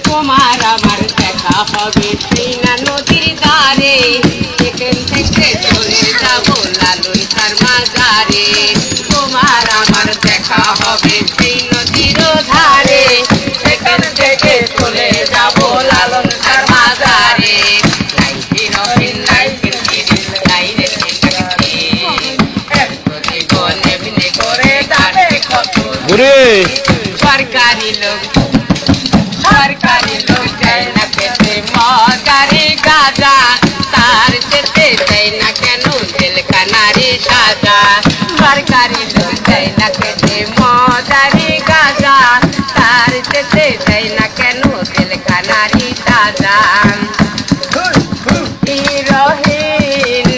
তোমার আমার দেখা হবে সেই না নদীর ধারে, এখান থেকে চলে যাব লালন তার মাজারে। তোমার আমার দেখা হবে সেই নদীর ধারে, এখান থেকে চলে যাব লালন তার মাজারে। সরকারি লোক যায় না খেতে মজারে গাঁজা, তার যেতে দেয় না কেন জেলখানারে সাজা। সরকারি লোক যায় না খেতে মজারে গাঁজা, তার যেতে দেয় না কেন জেলখানারে সাজা। হিরোইন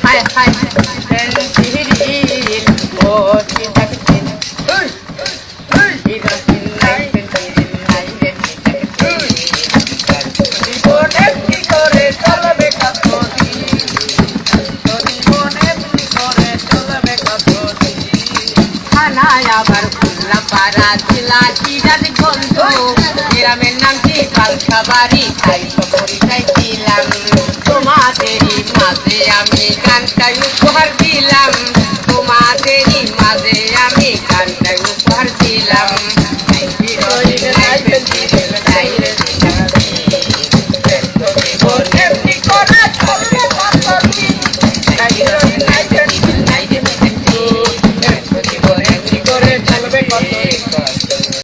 হায় হায় হিরোইন ও দেখছেন আবার খুললাম পাড়া জেলা জিরার গন্ধ, গ্রামের নাম কি পালখাবাড়ি, তাই তো পরিচয় দিলাম। তোমাদেরই মাঝে আমি গানটাই উপহার দিলাম, তোমাদেরই মাঝে আমি গানটাই উপহার দিলাম।